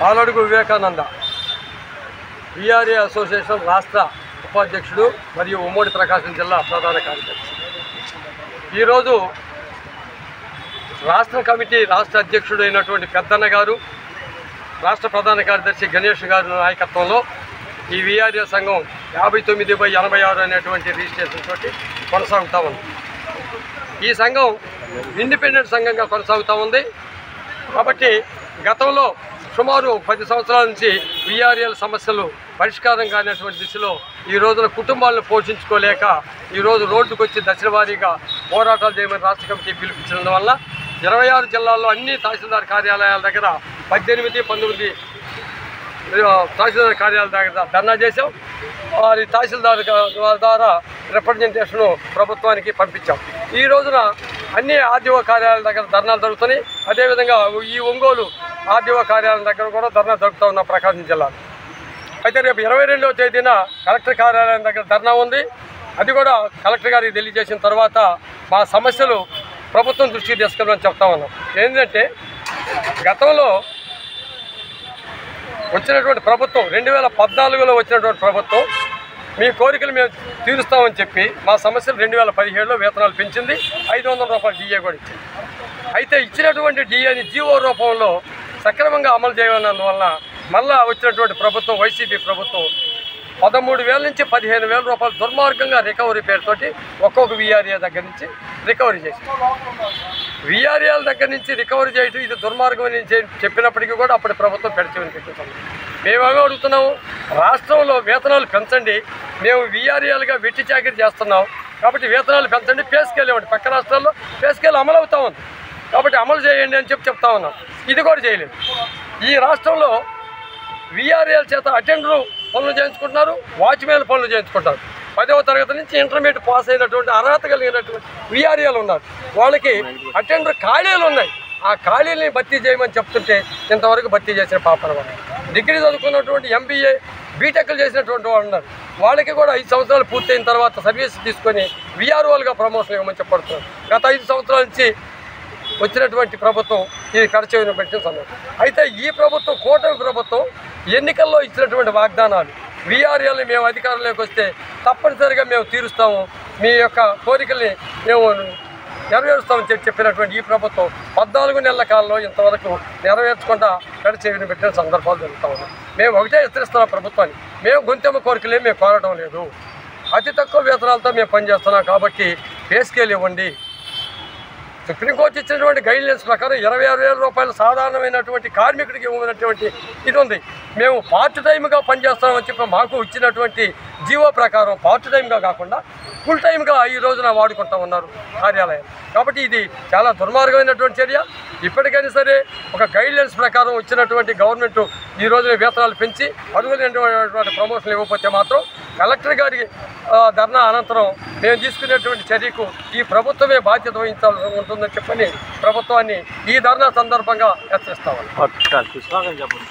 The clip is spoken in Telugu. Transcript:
పాలడుగు వివేకానంద విఆర్ఏ అసోసియేషన్ రాష్ట్ర ఉపాధ్యక్షుడు మరియు ఉమ్మడి ప్రకాశం జిల్లా ప్రధాన కార్యదర్శి. ఈరోజు రాష్ట్ర కమిటీ రాష్ట్ర అధ్యక్షుడు అయినటువంటి పెద్దన్న గారు, రాష్ట్ర ప్రధాన కార్యదర్శి గణేష్ గారి నాయకత్వంలో ఈ విఆర్ఏ సంఘం 59/86 అనేటువంటి రిజిస్ట్రేషన్ తోటి కొనసాగుతూ ఉంది. ఈ సంఘం ఇండిపెండెంట్ సంఘంగా కొనసాగుతూ ఉంది. కాబట్టి గతంలో సుమారు 10 సంవత్సరాల నుంచి విఆర్ఏల సమస్యలు పరిష్కారం కానిటువంటి దిశలో ఈ రోజున కుటుంబాలను పోషించుకోలేక ఈరోజు రోడ్డుకు వచ్చి దశలవారీగా పోరాటాలు చేయమని రాష్ట్ర కమిటీ పిలుపుచ్చినందు వల్ల 26 జిల్లాల్లో అన్ని తహసీల్దార్ కార్యాలయాల దగ్గర 18, 19 తహసీల్దార్ కార్యాలయాల దగ్గర ధర్నా చేశాం. వారి తహసీల్దార్ ద్వారా రిప్రజెంటేషను ప్రభుత్వానికి పంపించాం. ఈ రోజున అన్ని ఆర్డీఓ కార్యాలయాల దగ్గర ధర్నాలు జరుగుతున్నాయి. అదేవిధంగా ఈ ఒంగోలు ఆర్డీఓ కార్యాలయం దగ్గర కూడా ధర్నా జరుగుతూ ఉన్న ప్రకాశం జిల్లాలో. అయితే రేపు 22వ తేదీన కలెక్టర్ కార్యాలయం దగ్గర ధర్నా ఉంది. అది కూడా కలెక్టర్ గారికి తెలియజేసిన తర్వాత మా సమస్యలు ప్రభుత్వం దృష్టికి తీసుకెళ్ళమని చెప్తా ఉన్నాం. ఏంటంటే గతంలో వచ్చినటువంటి ప్రభుత్వం 2014లో వచ్చినటువంటి ప్రభుత్వం మీ కోరికలు మేము తీరుస్తామని చెప్పి మా సమస్యలు 2017లో వేతనాలు పెంచింది. 500 రూపాయలు డిఏ కూడా ఇచ్చింది. అయితే ఇచ్చినటువంటి డిఏని జీవో రూపంలో సక్రమంగా అమలు చేయనందువల్ల మళ్ళా వచ్చినటువంటి ప్రభుత్వం వైసీపీ ప్రభుత్వం 13,000 నుంచి 15,000 రూపాయలు దుర్మార్గంగా రికవరీ పేరుతోటి ఒక్కొక్క విఆర్ఏ దగ్గర నుంచి రికవరీ చేసి విఆర్ఏల దగ్గర నుంచి రికవరీ చేయటం ఇది దుర్మార్గం అని చెప్పినప్పటికీ కూడా అప్పటి ప్రభుత్వం పెడచేవని పెట్టుకుంటాం. మేమేమో అడుగుతున్నాము, రాష్ట్రంలో వేతనాలు పెంచండి, మేము విఆర్ఏలుగా వెట్టి చాకరీ చేస్తున్నాం కాబట్టి వేతనాలు పెంచండి, పే స్కేల్ ఇవ్వండి. పక్క రాష్ట్రాల్లో పే స్కేల్ అమలు అవుతా ఉంది కాబట్టి అమలు చేయండి అని చెప్తా ఉన్నాం. ఇది కూడా చేయలేదు. ఈ రాష్ట్రంలో విఆర్ఏల చేత అటెండరు పనులు చేయించుకుంటున్నారు, వాచ్మెన్ పనులు చేయించుకుంటారు. 10వ తరగతి నుంచి ఇంటర్మీడియట్ పాస్ అయినటువంటి అర్హత కలిగినటువంటి విఆర్ఏలు ఉన్నారు. వాళ్ళకి అటెండర్ ఖాళీలు ఉన్నాయి. ఆ ఖాళీలని భర్తీ చేయమని చెప్తుంటే ఇంతవరకు భర్తీ చేసిన పాపన వాళ్ళు. డిగ్రీ చదువుకున్నటువంటి ఎంబీఏ, బీటెక్లు చేసినటువంటి వాళ్ళు ఉన్నారు. వాళ్ళకి కూడా 5 సంవత్సరాలు పూర్తయిన తర్వాత సర్వీస్ తీసుకొని విఆర్ఓలుగా ప్రమోషన్ ఇవ్వమని చెప్పడుతున్నారు. గత 5 సంవత్సరాల నుంచి వచ్చినటువంటి ప్రభుత్వం ఇది కడచేవిన పెట్టిన సందర్భం. అయితే ఈ ప్రభుత్వం, కూటమి ప్రభుత్వం ఎన్నికల్లో ఇచ్చినటువంటి వాగ్దానాలు విఆర్ఏలు మేము అధికారంలోకి వస్తే తప్పనిసరిగా మేము తీరుస్తాము, మీ యొక్క కోరికల్ని మేము నెరవేరుస్తామని చెప్పినటువంటి ఈ ప్రభుత్వం 14 నెలల కాలంలో ఇంతవరకు నెరవేర్చకుండా కడచేవిన పెట్టిన సందర్భాలు జరుగుతూ ఉన్నాయి. మేము ఒకటే హెచ్చరిస్తున్నాం ప్రభుత్వాన్ని, మేము గొంతెమ్మ కోరికలే మేము కోరడం లేదు, అతి తక్కువ వేతనాలతో మేము పనిచేస్తున్నాం కాబట్టి పే స్కేల్ ఇవ్వండి. సుప్రీంకోర్టు ఇచ్చినటువంటి గైడ్లైన్స్ ప్రకారం 26,000 రూపాయలు సాధారణమైనటువంటి కార్మికుడికి ఇవ్వనటువంటి ఇది ఉంది. మేము పార్ట్ టైమ్గా పనిచేస్తామని చెప్పి మాకు ఇచ్చినటువంటి జీవో ప్రకారం పార్ట్ టైమ్గా కాకుండా ఫుల్ టైమ్గా ఈ రోజున వాడుకుంటూ ఉన్నారు కార్యాలయం. కాబట్టి ఇది చాలా దుర్మార్గమైనటువంటి చర్య. ఇప్పటికైనా సరే ఒక గైడ్లైన్స్ ప్రకారం వచ్చినటువంటి గవర్నమెంట్ ఈ రోజున వేతనాలు పెంచి అర్హులైనటువంటి ప్రమోషన్లు ఇవ్వకపోతే మాత్రం కలెక్టర్ గారికి ధర్నా అనంతరం మేము తీసుకునేటువంటి చర్యకు ఈ ప్రభుత్వమే బాధ్యత వహించాల్సి ఉంటుందని చెప్పని ప్రభుత్వాన్ని ఈ ధర్నా సందర్భంగా హెచ్చరిస్తామని.